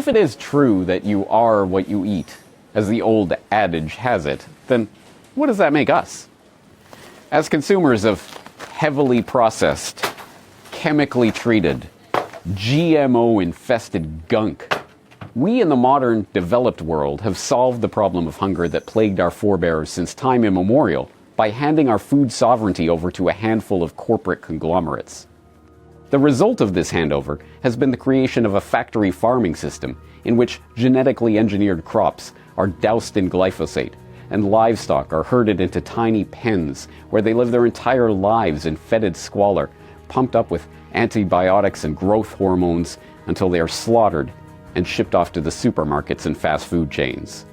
if it is true that you are what you eat, as the old adage has it, then what does that make us? As consumers of heavily processed, chemically treated, GMO-infested gunk, we in the modern, developed world have solved the problem of hunger that plagued our forebears since time immemorial by handing our food sovereignty over to a handful of corporate conglomerates. The result of this handover has been the creation of a factory farming system in which genetically engineered crops are doused in glyphosate and livestock are herded into tiny pens where they live their entire lives in fetid squalor, pumped up with antibiotics and growth hormones until they are slaughtered and shipped off to the supermarkets and fast food chains.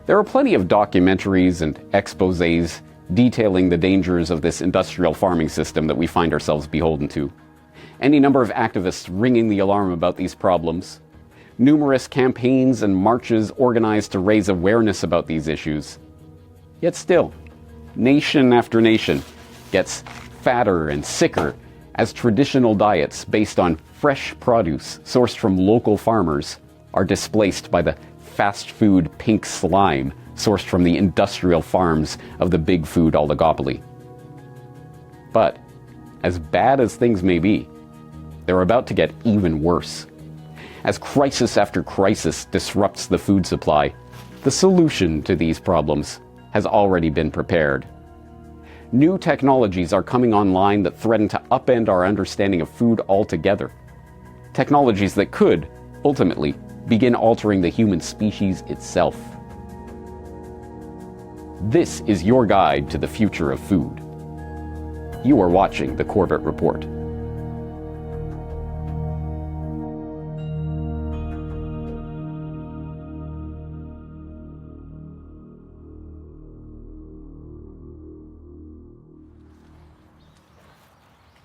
There are plenty of documentaries and exposés detailing the dangers of this industrial farming system that we find ourselves beholden to. Any number of activists ringing the alarm about these problems. Numerous campaigns and marches organized to raise awareness about these issues. Yet still, nation after nation gets fatter and sicker as traditional diets based on fresh produce sourced from local farmers are displaced by the fast food pink slime sourced from the industrial farms of the big food oligopoly. But, as bad as things may be, they're about to get even worse. As crisis after crisis disrupts the food supply, the solution to these problems has already been prepared. New technologies are coming online that threaten to upend our understanding of food altogether. Technologies that could, ultimately, begin altering the human species itself. This is your guide to the future of food. You are watching the Korbett Report.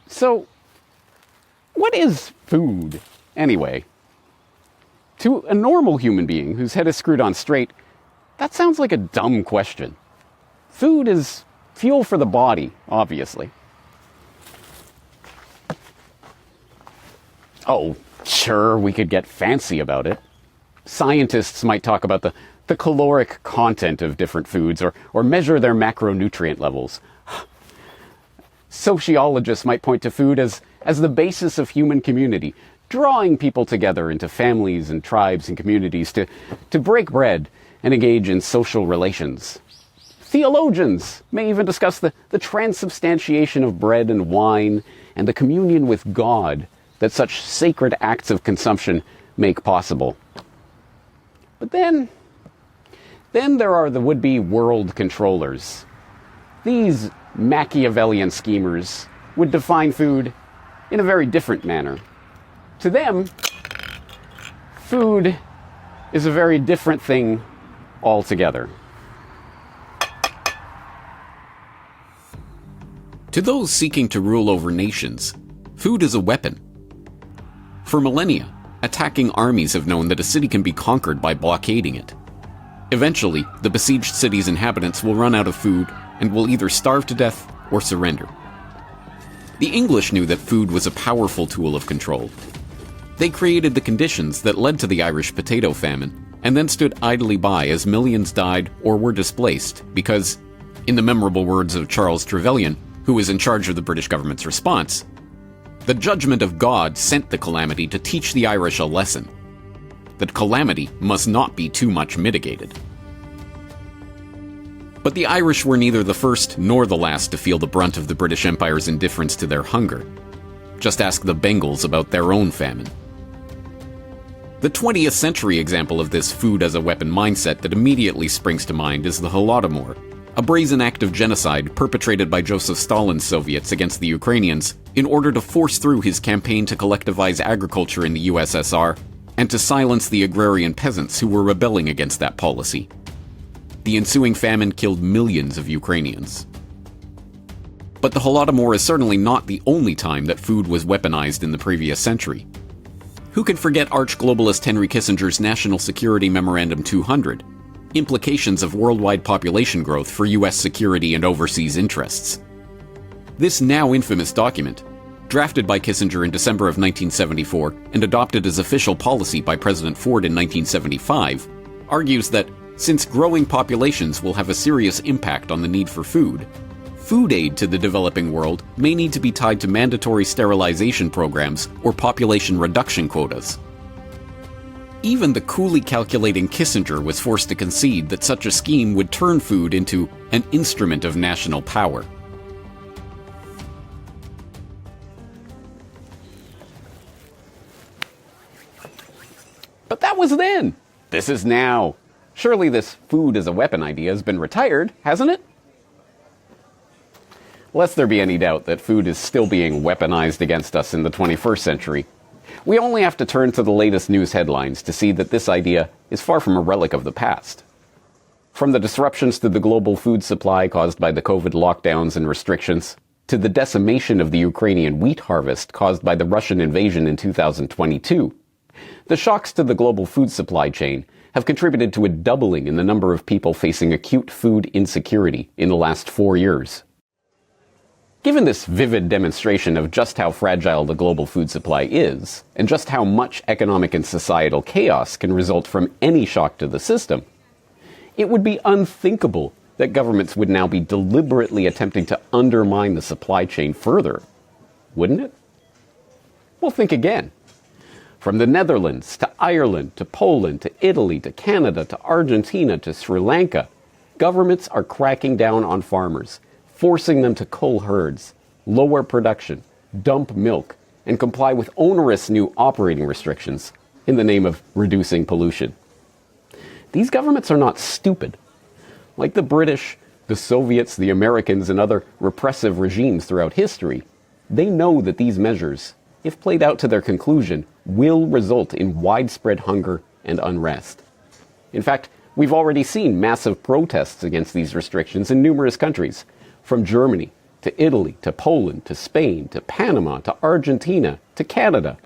So, what is food, anyway? To a normal human being whose head is screwed on straight, that sounds like a dumb question. Food is fuel for the body, obviously. Oh, sure, we could get fancy about it. Scientists might talk about the caloric content of different foods or measure their macronutrient levels. Sociologists might point to food as the basis of human community, drawing people together into families and tribes and communities to break bread and engage in social relations. Theologians may even discuss the transubstantiation of bread and wine and the communion with God that such sacred acts of consumption make possible. But then there are the would-be world controllers. These Machiavellian schemers would define food in a very different manner. To them, food is a very different thing altogether. To those seeking to rule over nations, food is a weapon. For millennia, attacking armies have known that a city can be conquered by blockading it. Eventually, the besieged city's inhabitants will run out of food and will either starve to death or surrender. The English knew that food was a powerful tool of control. They created the conditions that led to the Irish potato famine, and then stood idly by as millions died or were displaced because, in the memorable words of Charles Trevelyan, who was in charge of the British government's response, the judgment of God sent the calamity to teach the Irish a lesson. That calamity must not be too much mitigated. But the Irish were neither the first nor the last to feel the brunt of the British Empire's indifference to their hunger. Just ask the Bengals about their own famine. The 20th century example of this food as a weapon mindset that immediately springs to mind is the Holodomor, a brazen act of genocide perpetrated by Joseph Stalin's Soviets against the Ukrainians in order to force through his campaign to collectivize agriculture in the USSR and to silence the agrarian peasants who were rebelling against that policy. The ensuing famine killed millions of Ukrainians. But the Holodomor is certainly not the only time that food was weaponized in the previous century. Who can forget arch-globalist Henry Kissinger's National Security Memorandum 200, Implications of Worldwide Population Growth for U.S. Security and Overseas Interests? This now infamous document drafted by Kissinger in December of 1974 and adopted as official policy by President Ford in 1975, argues that since growing populations will have a serious impact on the need for food, food aid to the developing world may need to be tied to mandatory sterilization programs or population reduction quotas. Even the coolly calculating Kissinger was forced to concede that such a scheme would turn food into an instrument of national power. But that was then. This is now. Surely this food as a weapon idea has been retired, hasn't it? Lest there be any doubt that food is still being weaponized against us in the 21st century, we only have to turn to the latest news headlines to see that this idea is far from a relic of the past. From the disruptions to the global food supply caused by the COVID lockdowns and restrictions, to the decimation of the Ukrainian wheat harvest caused by the Russian invasion in 2022, the shocks to the global food supply chain have contributed to a doubling in the number of people facing acute food insecurity in the last 4 years. Given this vivid demonstration of just how fragile the global food supply is, and just how much economic and societal chaos can result from any shock to the system, it would be unthinkable that governments would now be deliberately attempting to undermine the supply chain further, wouldn't it? Well, think again. From the Netherlands to Ireland to Poland to Italy to Canada to Argentina to Sri Lanka, governments are cracking down on farmers, forcing them to cull herds, lower production, dump milk, and comply with onerous new operating restrictions in the name of reducing pollution. These governments are not stupid. Like the British, the Soviets, the Americans, and other repressive regimes throughout history, they know that these measures, if played out to their conclusion, will result in widespread hunger and unrest. In fact, we've already seen massive protests against these restrictions in numerous countries, from Germany to Italy to Poland to Spain to Panama to Argentina to Canada.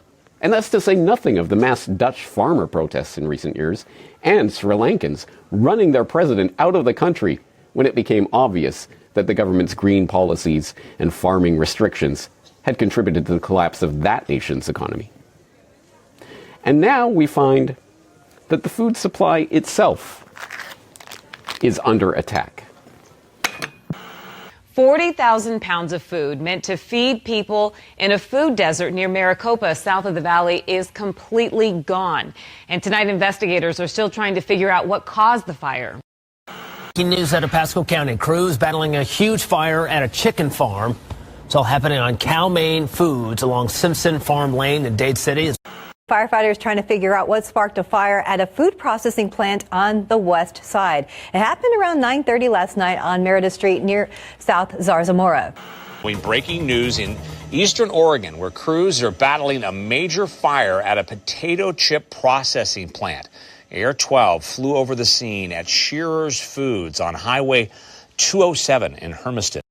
And that's to say nothing of the mass Dutch farmer protests in recent years and Sri Lankans running their president out of the country when it became obvious that the government's green policies and farming restrictions had contributed to the collapse of that nation's economy. And now we find that the food supply itself is under attack. 40,000 pounds of food meant to feed people in a food desert near Maricopa, south of the valley, is completely gone. And tonight, investigators are still trying to figure out what caused the fire. Breaking news out of Pasco County. Crews battling a huge fire at a chicken farm. It's all happening on Cal-Maine Foods along Simpson Farm Lane in Dade City. Firefighters trying to figure out what sparked a fire at a food processing plant on the west side. It happened around 9:30 last night on Merida Street near South Zarzamora. Breaking news in eastern Oregon, where crews are battling a major fire at a potato chip processing plant. Air 12 flew over the scene at Shearer's Foods on Highway 207 in Hermiston.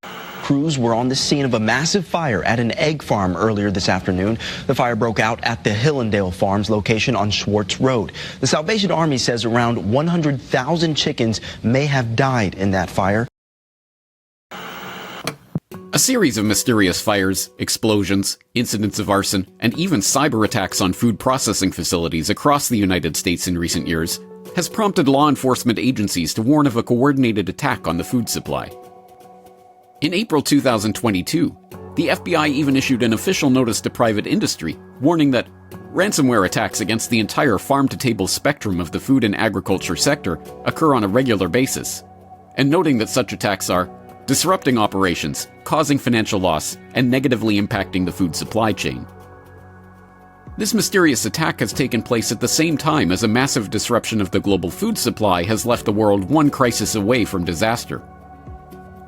Crews were on the scene of a massive fire at an egg farm earlier this afternoon. The fire broke out at the Hillendale Farms location on Schwartz Road. The Salvation Army says around 100,000 chickens may have died in that fire. A series of mysterious fires, explosions, incidents of arson, and even cyber attacks on food processing facilities across the United States in recent years has prompted law enforcement agencies to warn of a coordinated attack on the food supply. In April 2022, the FBI even issued an official notice to private industry, warning that ransomware attacks against the entire farm-to-table spectrum of the food and agriculture sector occur on a regular basis, and noting that such attacks are disrupting operations, causing financial loss, and negatively impacting the food supply chain. This mysterious attack has taken place at the same time as a massive disruption of the global food supply has left the world one crisis away from disaster.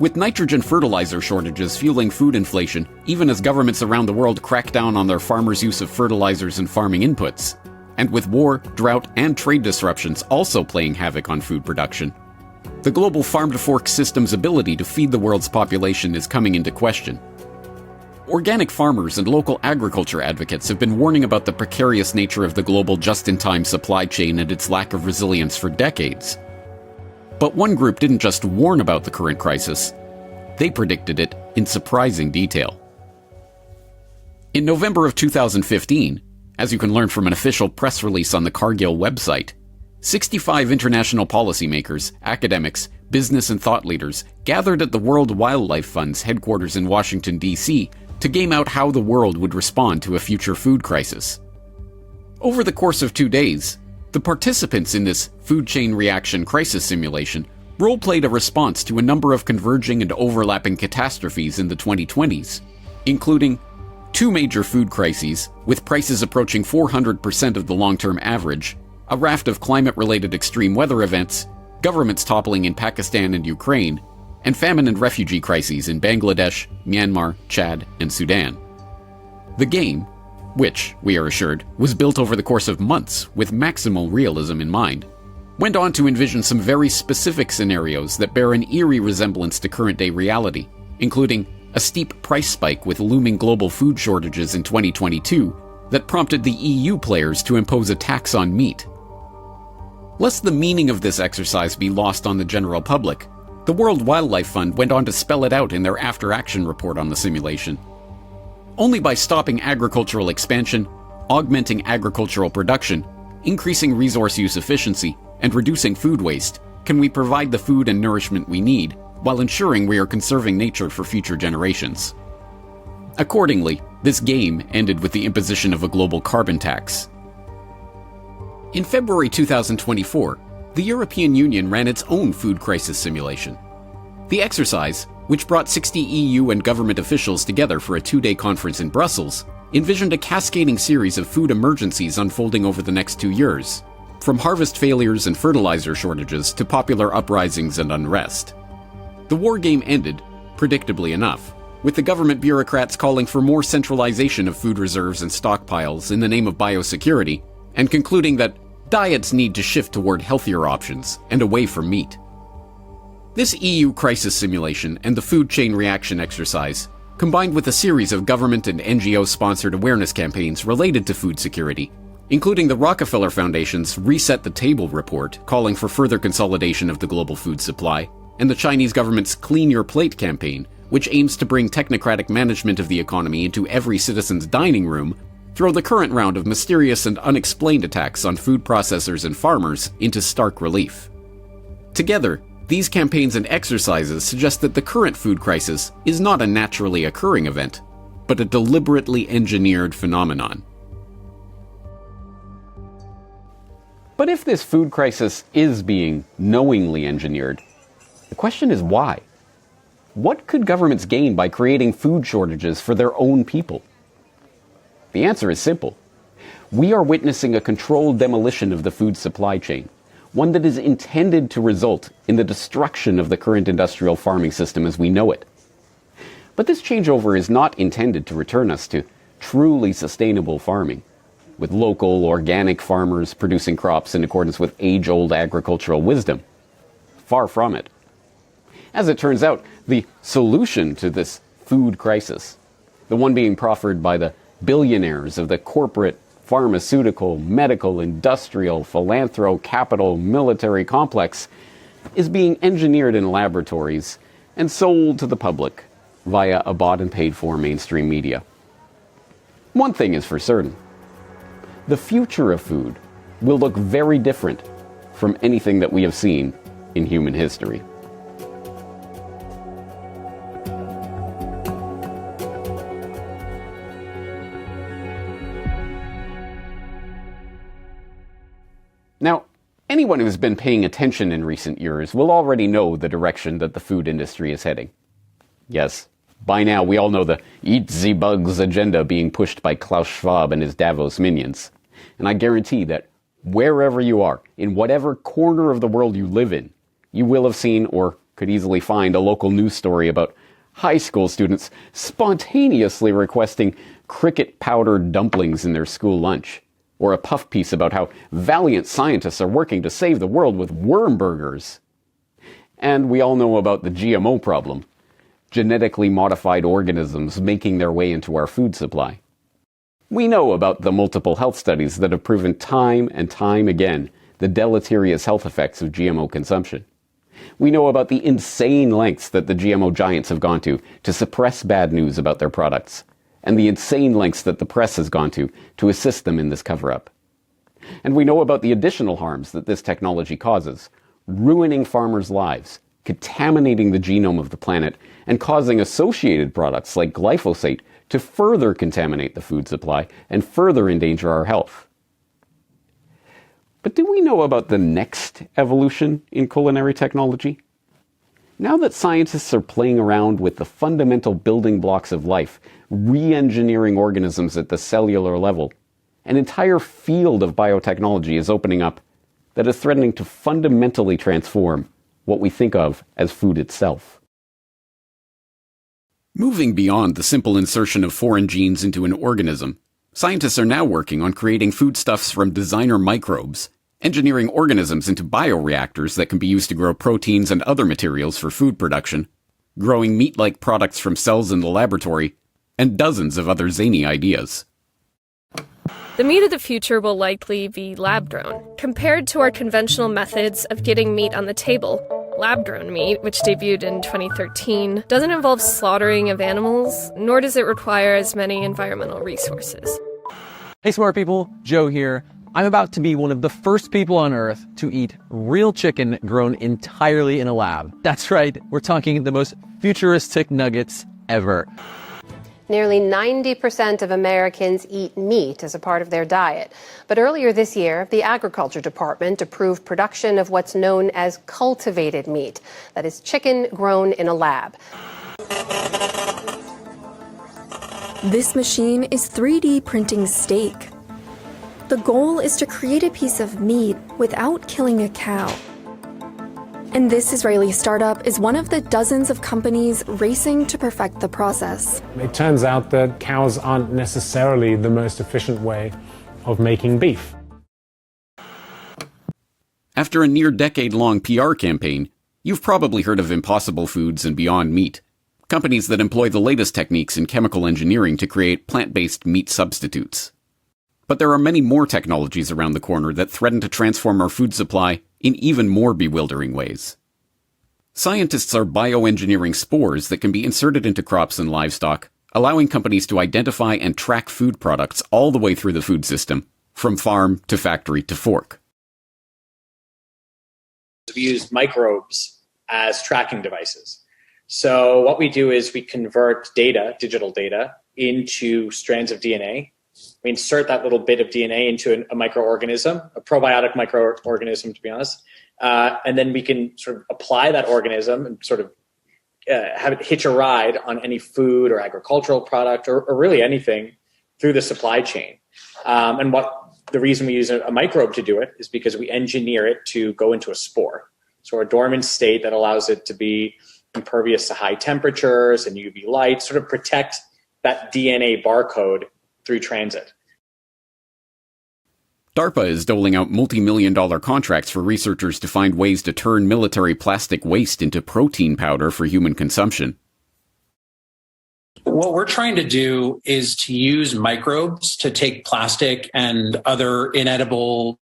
With nitrogen fertilizer shortages fueling food inflation, even as governments around the world crack down on their farmers' use of fertilizers and farming inputs, and with war, drought, and trade disruptions also playing havoc on food production, the global farm-to-fork system's ability to feed the world's population is coming into question. Organic farmers and local agriculture advocates have been warning about the precarious nature of the global just-in-time supply chain and its lack of resilience for decades. But one group didn't just warn about the current crisis, they predicted it in surprising detail. In November of 2015, as you can learn from an official press release on the Cargill website, 65 international policymakers, academics, business and thought leaders gathered at the World Wildlife Fund's headquarters in Washington, D.C. to game out how the world would respond to a future food crisis. Over the course of 2 days, the participants in this food chain reaction crisis simulation role-played a response to a number of converging and overlapping catastrophes in the 2020s, including 2 major food crises, with prices approaching 400% of the long-term average, a raft of climate-related extreme weather events, governments toppling in Pakistan and Ukraine, and famine and refugee crises in Bangladesh, Myanmar, Chad, and Sudan. The game, which, we are assured, was built over the course of months with maximal realism in mind, went on to envision some very specific scenarios that bear an eerie resemblance to current-day reality, including a steep price spike with looming global food shortages in 2022 that prompted the EU players to impose a tax on meat. Lest the meaning of this exercise be lost on the general public, the World Wildlife Fund went on to spell it out in their after-action report on the simulation. Only by stopping agricultural expansion, augmenting agricultural production, increasing resource use efficiency, and reducing food waste can we provide the food and nourishment we need, while ensuring we are conserving nature for future generations. Accordingly, this game ended with the imposition of a global carbon tax. In February 2024, the European Union ran its own food crisis simulation. The exercise, which brought 60 EU and government officials together for a 2-day conference in Brussels, envisioned a cascading series of food emergencies unfolding over the next 2 years, from harvest failures and fertilizer shortages to popular uprisings and unrest. The war game ended, predictably enough, with the government bureaucrats calling for more centralization of food reserves and stockpiles in the name of biosecurity, and concluding that diets need to shift toward healthier options and away from meat. This EU crisis simulation and the food chain reaction exercise, combined with a series of government and NGO-sponsored awareness campaigns related to food security, including the Rockefeller Foundation's Reset the Table report calling for further consolidation of the global food supply, and the Chinese government's Clean Your Plate campaign, which aims to bring technocratic management of the economy into every citizen's dining room, throw the current round of mysterious and unexplained attacks on food processors and farmers into stark relief. Together, these campaigns and exercises suggest that the current food crisis is not a naturally occurring event, but a deliberately engineered phenomenon. But if this food crisis is being knowingly engineered, the question is why? What could governments gain by creating food shortages for their own people? The answer is simple. We are witnessing a controlled demolition of the food supply chain, one that is intended to result in the destruction of the current industrial farming system as we know it. But this changeover is not intended to return us to truly sustainable farming, with local, organic farmers producing crops in accordance with age-old agricultural wisdom. Far from it. As it turns out, the solution to this food crisis, the one being proffered by the billionaires of the corporate, pharmaceutical, medical, industrial, philanthro, capital, military complex, is being engineered in laboratories and sold to the public via a bought and paid for mainstream media. One thing is for certain. The future of food will look very different from anything that we have seen in human history. Now, anyone who's been paying attention in recent years will already know the direction that the food industry is heading. Yes, by now we all know the Eat the Bugs agenda being pushed by Klaus Schwab and his Davos minions. And I guarantee that wherever you are, in whatever corner of the world you live in, you will have seen or could easily find a local news story about high school students spontaneously requesting cricket-powdered dumplings in their school lunch, or a puff piece about how valiant scientists are working to save the world with worm burgers. And we all know about the GMO problem, genetically modified organisms making their way into our food supply. We know about the multiple health studies that have proven time and time again the deleterious health effects of GMO consumption. We know about the insane lengths that the GMO giants have gone to suppress bad news about their products, and the insane lengths that the press has gone to assist them in this cover-up. And we know about the additional harms that this technology causes, ruining farmers' lives, contaminating the genome of the planet, and causing associated products like glyphosate to further contaminate the food supply and further endanger our health. But do we know about the next evolution in culinary technology? Now that scientists are playing around with the fundamental building blocks of life, re-engineering organisms at the cellular level, an entire field of biotechnology is opening up that is threatening to fundamentally transform what we think of as food itself. Moving beyond the simple insertion of foreign genes into an organism, scientists are now working on creating foodstuffs from designer microbes, engineering organisms into bioreactors that can be used to grow proteins and other materials for food production, growing meat-like products from cells in the laboratory, and dozens of other zany ideas. The meat of the future will likely be lab-grown. Compared to our conventional methods of getting meat on the table, lab-grown meat, which debuted in 2013, doesn't involve slaughtering of animals, nor does it require as many environmental resources. Hey smart people, Joe here. I'm about to be one of the first people on Earth to eat real chicken grown entirely in a lab. That's right, we're talking the most futuristic nuggets ever. Nearly 90% of Americans eat meat as a part of their diet. But earlier this year, the Agriculture Department approved production of what's known as cultivated meat, that is chicken grown in a lab. This machine is 3D printing steak. The goal is to create a piece of meat without killing a cow. And this Israeli startup is one of the dozens of companies racing to perfect the process. It turns out that cows aren't necessarily the most efficient way of making beef. After a near-decade-long PR campaign, you've probably heard of Impossible Foods and Beyond Meat, companies that employ the latest techniques in chemical engineering to create plant-based meat substitutes. But there are many more technologies around the corner that threaten to transform our food supply in even more bewildering ways. Scientists are bioengineering spores that can be inserted into crops and livestock, allowing companies to identify and track food products all the way through the food system, from farm to factory to fork. We use microbes as tracking devices. So what we do is we convert data, digital data, into strands of DNA. We insert that little bit of DNA into a microorganism, a probiotic microorganism, to be honest, and then we can sort of apply that organism and sort of have it hitch a ride on any food or agricultural product or really anything through the supply chain. And the reason we use a microbe to do it is because we engineer it to go into a spore. So a dormant state that allows it to be impervious to high temperatures and UV light, sort of protect that DNA barcode through transit. DARPA is doling out multi-million-dollar contracts for researchers to find ways to turn military plastic waste into protein powder for human consumption. What we're trying to do is to use microbes to take plastic and other inedible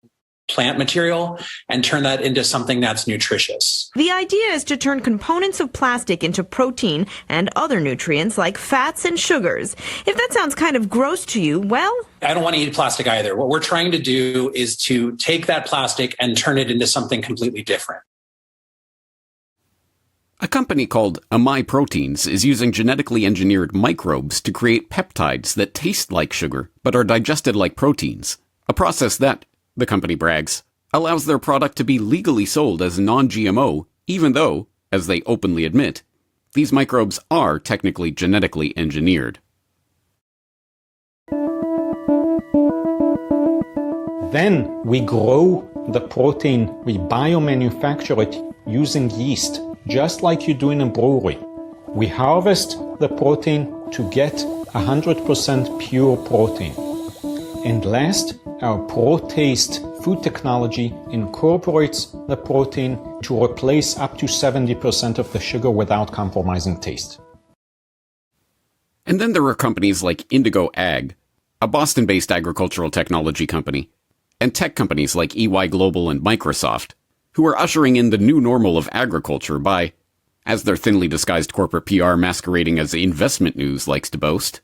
plant material and turn that into something that's nutritious. The idea is to turn components of plastic into protein and other nutrients like fats and sugars. If that sounds kind of gross to you, well, I don't want to eat plastic either. What we're trying to do is to take that plastic and turn it into something completely different. A company called Amai Proteins is using genetically engineered microbes to create peptides that taste like sugar but are digested like proteins, a process that, the company brags, allows their product to be legally sold as non-GMO, even though, as they openly admit, these microbes are technically genetically engineered. Then we grow the protein, we biomanufacture it using yeast, just like you do in a brewery. We harvest the protein to get 100% pure protein. And last, our ProTaste food technology incorporates the protein to replace up to 70% of the sugar without compromising taste. And then there are companies like Indigo Ag, a Boston-based agricultural technology company, and tech companies like EY Global and Microsoft, who are ushering in the new normal of agriculture by, as their thinly disguised corporate PR masquerading as investment news likes to boast,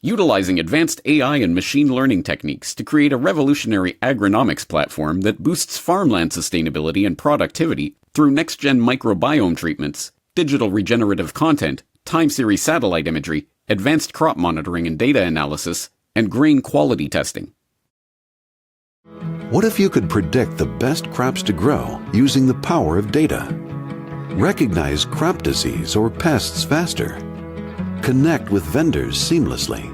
utilizing advanced AI and machine learning techniques to create a revolutionary agronomics platform that boosts farmland sustainability and productivity through next-gen microbiome treatments, digital regenerative content, time series satellite imagery, advanced crop monitoring and data analysis, and grain quality testing. What if you could predict the best crops to grow using the power of data? Recognize crop disease or pests faster. Connect with vendors seamlessly.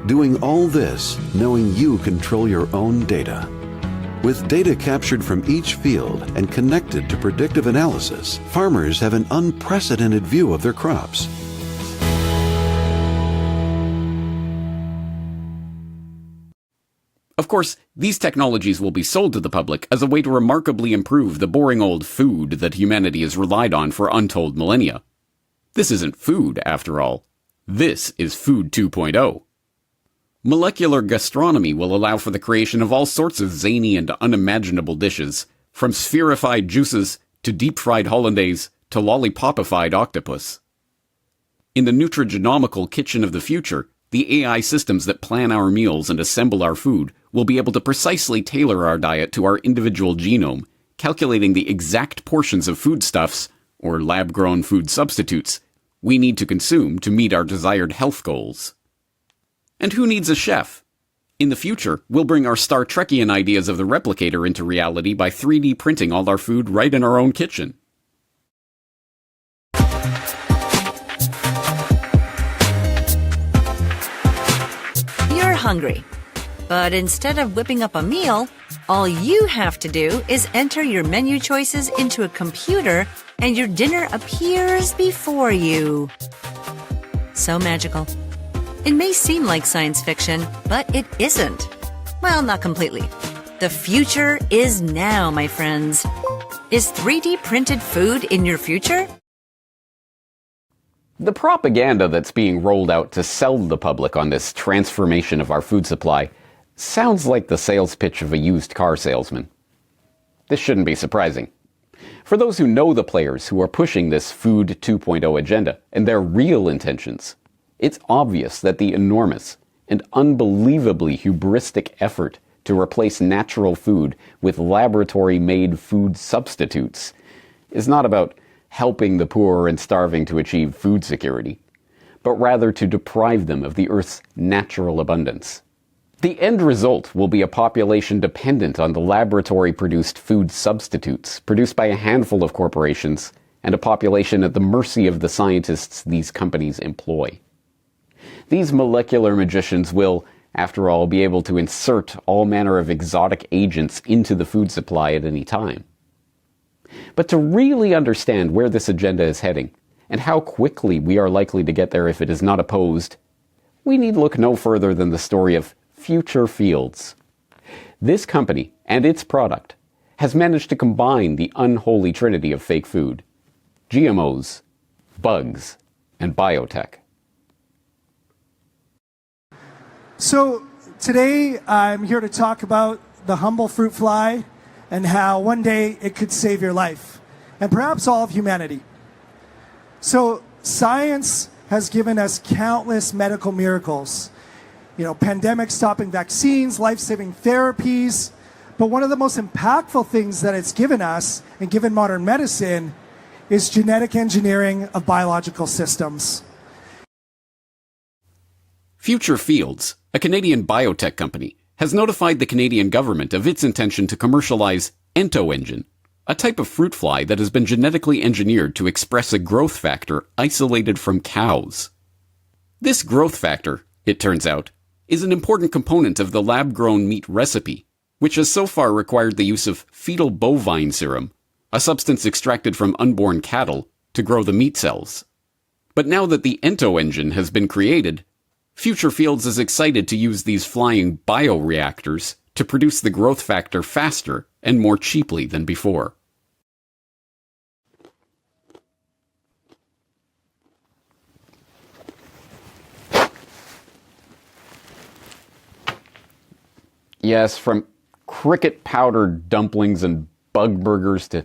Doing all this knowing you control your own data. With data captured from each field and connected to predictive analysis, farmers have an unprecedented view of their crops. Of course, these technologies will be sold to the public as a way to remarkably improve the boring old food that humanity has relied on for untold millennia. This isn't food, after all. This is Food 2.0. Molecular gastronomy will allow for the creation of all sorts of zany and unimaginable dishes, from spherified juices to deep-fried hollandaise to lollipopified octopus. In the nutrigenomical kitchen of the future, the AI systems that plan our meals and assemble our food will be able to precisely tailor our diet to our individual genome, calculating the exact portions of foodstuffs, or lab-grown food substitutes, we need to consume to meet our desired health goals. And who needs a chef? In the future, we'll bring our Star Trekian ideas of the replicator into reality by 3D printing all our food right in our own kitchen. You're hungry, but instead of whipping up a meal, all you have to do is enter your menu choices into a computer and your dinner appears before you. So magical. It may seem like science fiction, but it isn't. Well, not completely. The future is now, my friends. Is 3D printed food in your future? The propaganda that's being rolled out to sell the public on this transformation of our food supply sounds like the sales pitch of a used car salesman. This shouldn't be surprising. For those who know the players who are pushing this Food 2.0 agenda and their real intentions, it's obvious that the enormous and unbelievably hubristic effort to replace natural food with laboratory-made food substitutes is not about helping the poor and starving to achieve food security, but rather to deprive them of the Earth's natural abundance. The end result will be a population dependent on the laboratory-produced food substitutes produced by a handful of corporations and a population at the mercy of the scientists these companies employ. These molecular magicians will, after all, be able to insert all manner of exotic agents into the food supply at any time. But to really understand where this agenda is heading, and how quickly we are likely to get there if it is not opposed, we need look no further than the story of Future Fields. This company and its product has managed to combine the unholy trinity of fake food: GMOs, bugs, and biotech. So today I'm here to talk about the humble fruit fly and how one day it could save your life, and perhaps all of humanity. So science has given us countless medical miracles. Pandemics stopping vaccines, life-saving therapies. But one of the most impactful things that it's given us and given modern medicine is genetic engineering of biological systems. Future Fields, a Canadian biotech company, has notified the Canadian government of its intention to commercialize EntoEngine, a type of fruit fly that has been genetically engineered to express a growth factor isolated from cows. This growth factor, it turns out, is an important component of the lab-grown meat recipe, which has so far required the use of fetal bovine serum, a substance extracted from unborn cattle, to grow the meat cells. But now that the EntoEngine has been created, Future Fields is excited to use these flying bioreactors to produce the growth factor faster and more cheaply than before. Yes, from cricket powdered dumplings and bug burgers to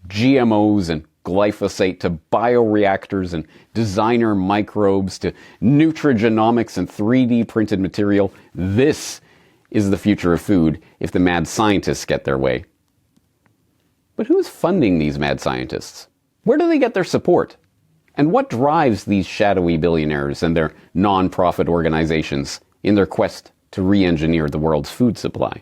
GMOs and glyphosate to bioreactors and designer microbes to nutrigenomics and 3D printed material, this is the future of food if the mad scientists get their way. But who's funding these mad scientists? Where do they get their support? And what drives these shadowy billionaires and their non-profit organizations in their quest to re-engineer the world's food supply?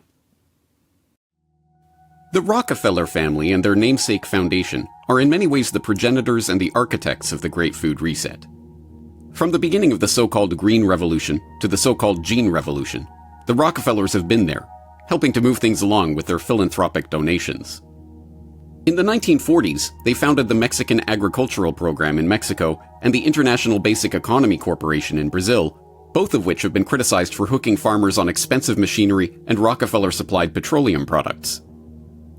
The Rockefeller family and their namesake foundation are in many ways the progenitors and the architects of the Great Food Reset. From the beginning of the so-called Green Revolution to the so-called Gene Revolution, the Rockefellers have been there, helping to move things along with their philanthropic donations. In the 1940s, they founded the Mexican Agricultural Program in Mexico and the International Basic Economy Corporation in Brazil, both of which have been criticized for hooking farmers on expensive machinery and Rockefeller-supplied petroleum products.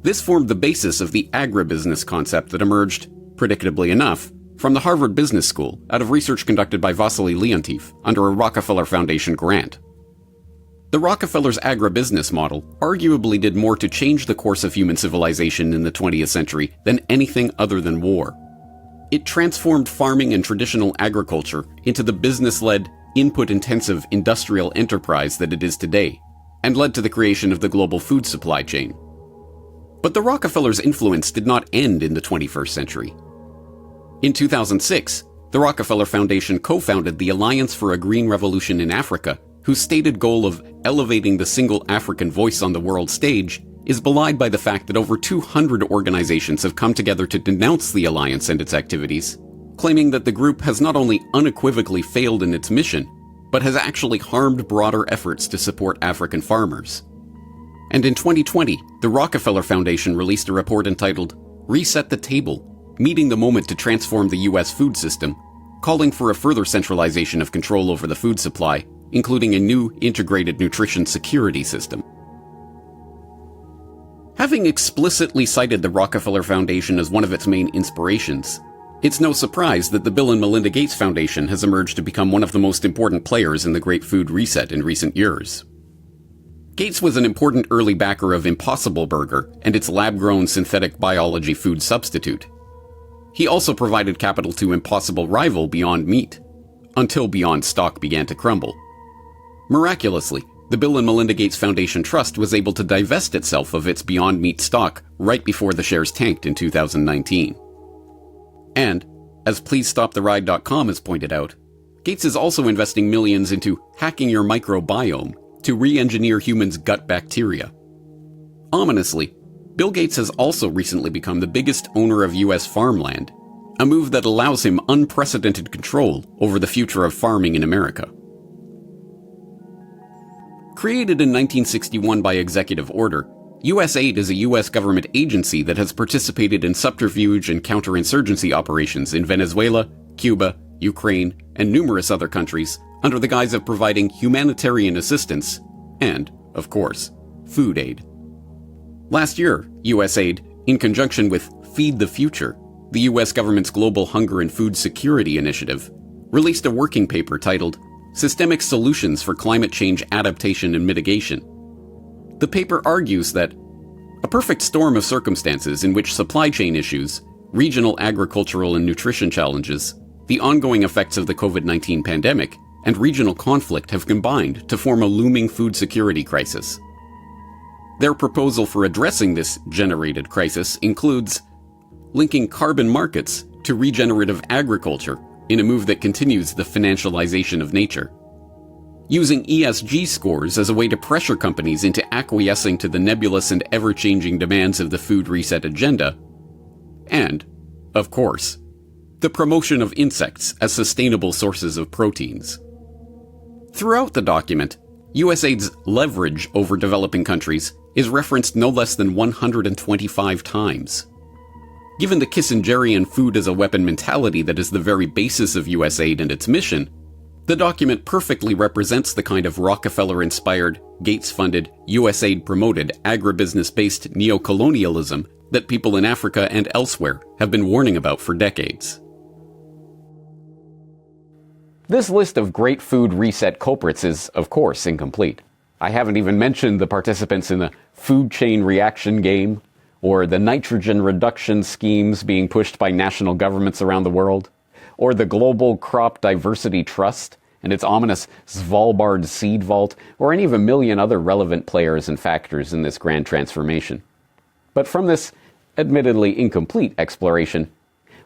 This formed the basis of the agribusiness concept that emerged, predictably enough, from the Harvard Business School out of research conducted by Vasily Leontief under a Rockefeller Foundation grant. The Rockefellers' agribusiness model arguably did more to change the course of human civilization in the 20th century than anything other than war. It transformed farming and traditional agriculture into the business-led, input-intensive industrial enterprise that it is today, and led to the creation of the global food supply chain. But the Rockefellers' influence did not end in the 21st century. In 2006, the Rockefeller Foundation co-founded the Alliance for a Green Revolution in Africa, whose stated goal of elevating the single African voice on the world stage is belied by the fact that over 200 organizations have come together to denounce the alliance and its activities, claiming that the group has not only unequivocally failed in its mission, but has actually harmed broader efforts to support African farmers. And in 2020, the Rockefeller Foundation released a report entitled Reset the Table, Meeting the Moment to Transform the U.S. Food System, calling for a further centralization of control over the food supply, including a new integrated nutrition security system. Having explicitly cited the Rockefeller Foundation as one of its main inspirations, it's no surprise that the Bill and Melinda Gates Foundation has emerged to become one of the most important players in the Great Food Reset in recent years. Gates was an important early backer of Impossible Burger and its lab-grown synthetic biology food substitute. He also provided capital to impossible rival Beyond Meat, until Beyond stock began to crumble. Miraculously, the Bill and Melinda Gates Foundation Trust was able to divest itself of its Beyond Meat stock right before the shares tanked in 2019. And, as PleaseStopTheRide.com has pointed out, Gates is also investing millions into hacking your microbiome to re-engineer humans' gut bacteria. Ominously, Bill Gates has also recently become the biggest owner of U.S. farmland, a move that allows him unprecedented control over the future of farming in America. Created in 1961 by executive order, USAID is a U.S. government agency that has participated in subterfuge and counterinsurgency operations in Venezuela, Cuba, Ukraine, and numerous other countries under the guise of providing humanitarian assistance and, of course, food aid. Last year, USAID, in conjunction with Feed the Future, the U.S. government's global hunger and food security initiative, released a working paper titled Systemic Solutions for Climate Change Adaptation and Mitigation. The paper argues that a perfect storm of circumstances in which supply chain issues, regional agricultural and nutrition challenges, the ongoing effects of the COVID-19 pandemic, and regional conflict have combined to form a looming food security crisis. Their proposal for addressing this generated crisis includes linking carbon markets to regenerative agriculture in a move that continues the financialization of nature, using ESG scores as a way to pressure companies into acquiescing to the nebulous and ever-changing demands of the food reset agenda, and, of course, the promotion of insects as sustainable sources of proteins. Throughout the document, USAID's leverage over developing countries is referenced no less than 125 times. Given the Kissingerian food as a weapon mentality that is the very basis of USAID and its mission, the document perfectly represents the kind of Rockefeller-inspired, Gates-funded, USAID-promoted, agribusiness-based neocolonialism that people in Africa and elsewhere have been warning about for decades. This list of Great Food Reset culprits is, of course, incomplete. I haven't even mentioned the participants in the food chain reaction game, or the nitrogen reduction schemes being pushed by national governments around the world, or the Global Crop Diversity Trust and its ominous Svalbard seed vault, or any of a million other relevant players and factors in this grand transformation. But from this admittedly incomplete exploration,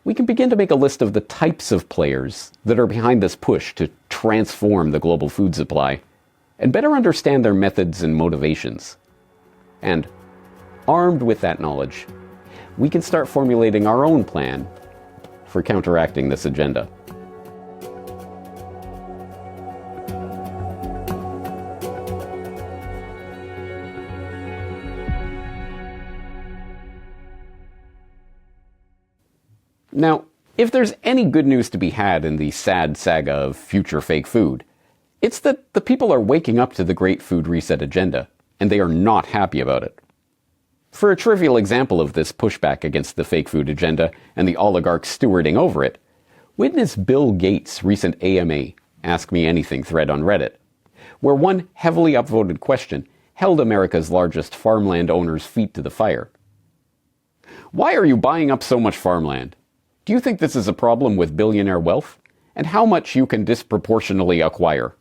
we can begin to make a list of the types of players that are behind this push to transform the global food supply, and better understand their methods and motivations. And armed with that knowledge, we can start formulating our own plan for counteracting this agenda. Now, if there's any good news to be had in the sad saga of future fake food, it's that the people are waking up to the Great Food Reset agenda, and they are not happy about it. For a trivial example of this pushback against the fake food agenda and the oligarchs stewarding over it, witness Bill Gates' recent AMA Ask Me Anything thread on Reddit, where one heavily upvoted question held America's largest farmland owners' feet to the fire. Why are you buying up so much farmland? Do you think this is a problem with billionaire wealth? And how much you can disproportionately acquire?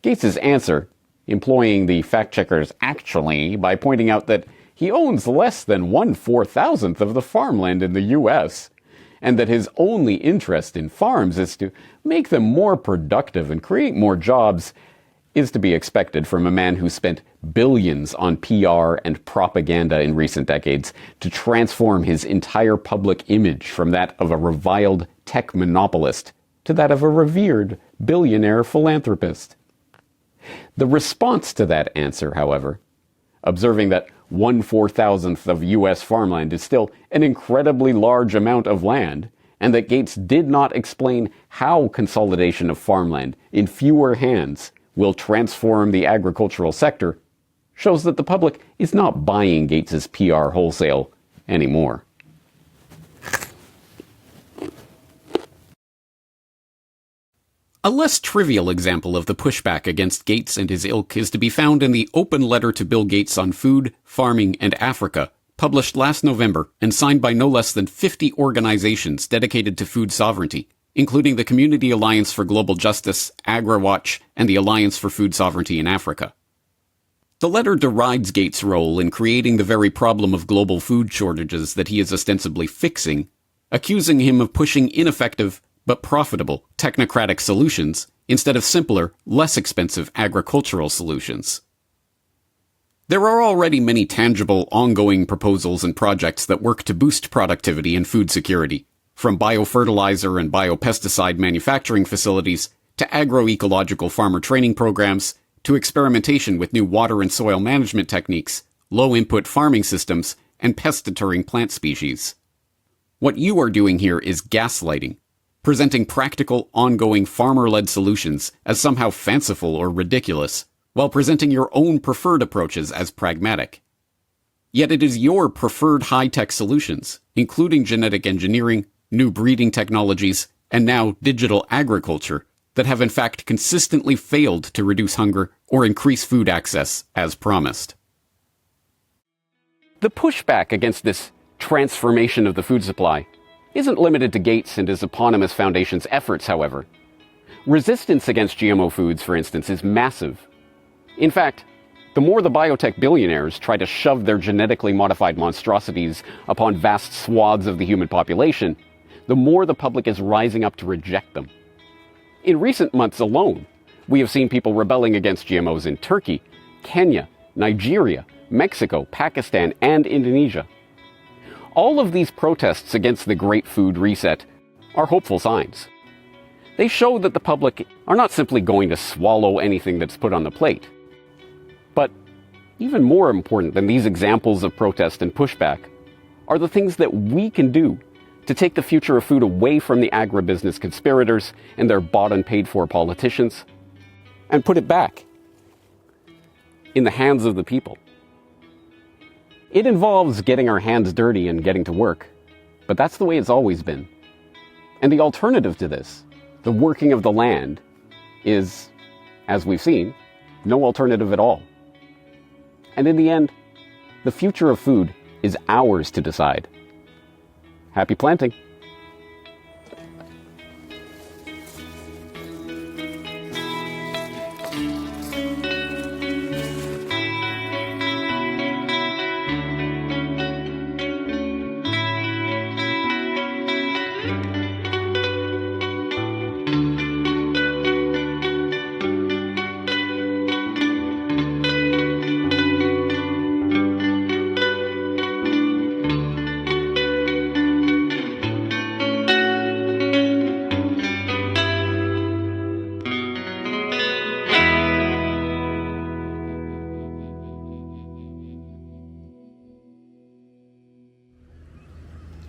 Gates' answer, employing the fact-checkers actually by pointing out that he owns less than 1/4000th of the farmland in the U.S., and that his only interest in farms is to make them more productive and create more jobs, is to be expected from a man who spent billions on PR and propaganda in recent decades to transform his entire public image from that of a reviled tech monopolist to that of a revered billionaire philanthropist. The response to that answer, however, observing that 1/4000th of U.S. farmland is still an incredibly large amount of land, and that Gates did not explain how consolidation of farmland in fewer hands will transform the agricultural sector, shows that the public is not buying Gates's PR wholesale anymore. A less trivial example of the pushback against Gates and his ilk is to be found in the open letter to Bill Gates on food, farming, and Africa, published last November and signed by no less than 50 organizations dedicated to food sovereignty, including the Community Alliance for Global Justice, AgriWatch, and the Alliance for Food Sovereignty in Africa. The letter derides Gates' role in creating the very problem of global food shortages that he is ostensibly fixing, accusing him of pushing ineffective but profitable technocratic solutions instead of simpler, less expensive agricultural solutions. There are already many tangible, ongoing proposals and projects that work to boost productivity and food security, from biofertilizer and biopesticide manufacturing facilities to agroecological farmer training programs to experimentation with new water and soil management techniques, low-input farming systems, and pest-deterring plant species. What you are doing here is gaslighting, presenting practical, ongoing farmer-led solutions as somehow fanciful or ridiculous, while presenting your own preferred approaches as pragmatic. Yet it is your preferred high-tech solutions, including genetic engineering, new breeding technologies, and now digital agriculture, that have in fact consistently failed to reduce hunger or increase food access as promised. The pushback against this transformation of the food supply isn't limited to Gates and his eponymous foundation's efforts, however. Resistance against GMO foods, for instance, is massive. In fact, the more the biotech billionaires try to shove their genetically modified monstrosities upon vast swaths of the human population, the more the public is rising up to reject them. In recent months alone, we have seen people rebelling against GMOs in Turkey, Kenya, Nigeria, Mexico, Pakistan, and Indonesia. All of these protests against the Great Food Reset are hopeful signs. They show that the public are not simply going to swallow anything that's put on the plate. But even more important than these examples of protest and pushback are the things that we can do to take the future of food away from the agribusiness conspirators and their bought and paid for politicians and put it back in the hands of the people. It involves getting our hands dirty and getting to work, but that's the way it's always been. And the alternative to this, the working of the land, is, as we've seen, no alternative at all. And in the end, The future of food is ours to decide. Happy planting!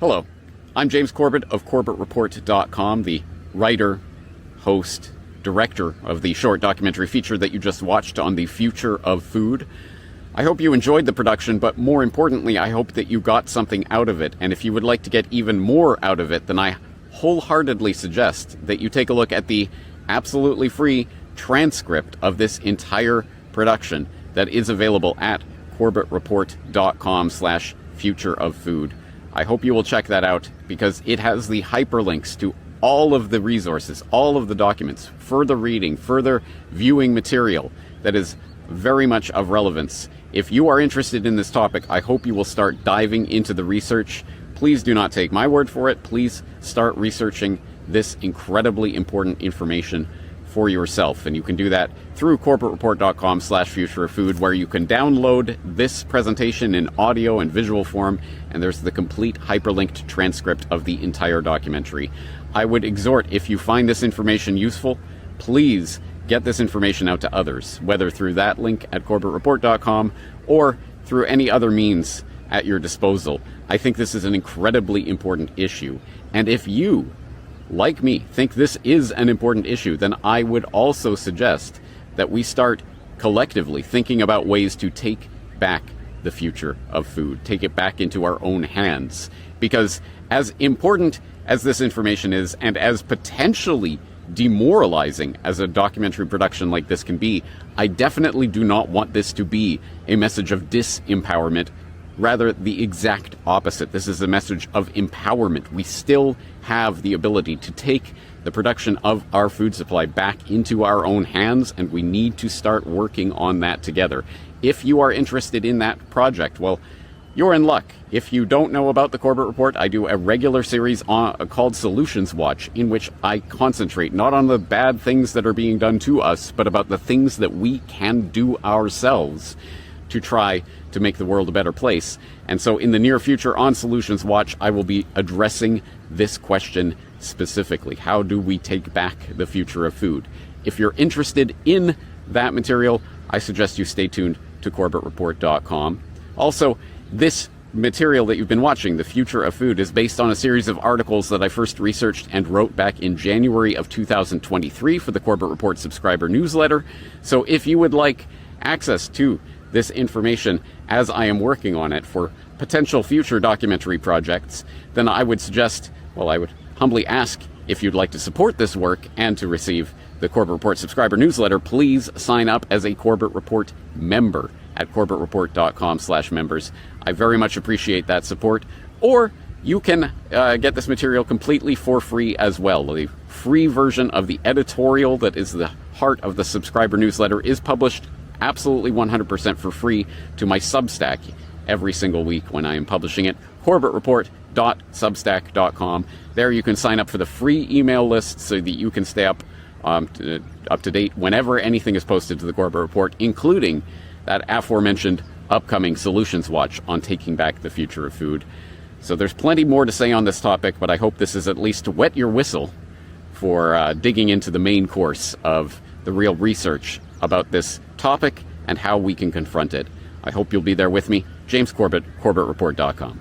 Hello, I'm James Korbett of KorbettReport.com, the writer, host, director of the short documentary feature that you just watched on the future of food. I hope you enjoyed the production, but more importantly, I hope that you got something out of it. And if you would like to get even more out of it, then I wholeheartedly suggest that you take a look at the absolutely free transcript of this entire production that is available at KorbettReport.com/future-of-food. I hope you will check that out because it has the hyperlinks to all of the resources, all of the documents, further reading, further viewing material that is very much of relevance. If you are interested in this topic, I hope you will start diving into the research. Please do not take my word for it. Please start researching this incredibly important information for yourself. And you can do that through KorbettReport.com/future-of-food, where you can download this presentation in audio and visual form, and there's the complete hyperlinked transcript of the entire documentary. I would exhort, if you find this information useful, please get this information out to others, whether through that link at KorbettReport.com or through any other means at your disposal. I think this is an incredibly important issue. And if you, like me, think this is an important issue, then I would also suggest that we start collectively thinking about ways to take back the future of food, take it back into our own hands. Because as important as this information is, and as potentially demoralizing as a documentary production like this can be, I definitely do not want this to be a message of disempowerment. Rather, the exact opposite. This is a message of empowerment. We still have the ability to take the production of our food supply back into our own hands, and we need to start working on that together. If you are interested in that project, well, you're in luck. If you don't know about the Korbett Report, I do a regular series called Solutions Watch, in which I concentrate not on the bad things that are being done to us, but about the things that we can do ourselves to try to make the world a better place. And so in the near future on Solutions Watch, I will be addressing this question specifically. How do we take back the future of food? If you're interested in that material, I suggest you stay tuned to KorbettReport.com. Also, this material that you've been watching, The Future of Food, is based on a series of articles that I first researched and wrote back in January of 2023 for the Korbett Report subscriber newsletter. So if you would like access to this information as I am working on it for potential future documentary projects, then I would suggest, well, I would humbly ask if you'd like to support this work and to receive the Korbett Report subscriber newsletter, please sign up as a Korbett Report member at KorbettReport.com/members. I very much appreciate that support. Or you can get this material completely for free as well. The free version of the editorial that is the heart of the subscriber newsletter is published absolutely 100% for free to my Substack every single week when I am publishing it, KorbettReport.substack.com. There you can sign up for the free email list so that you can stay up to date whenever anything is posted to the Korbett Report, including that aforementioned upcoming Solutions Watch on taking back the future of food. So there's plenty more to say on this topic, but I hope this is at least to wet your whistle for digging into the main course of the real research about this topic and how we can confront it. I hope you'll be there with me. James Korbett, KorbettReport.com.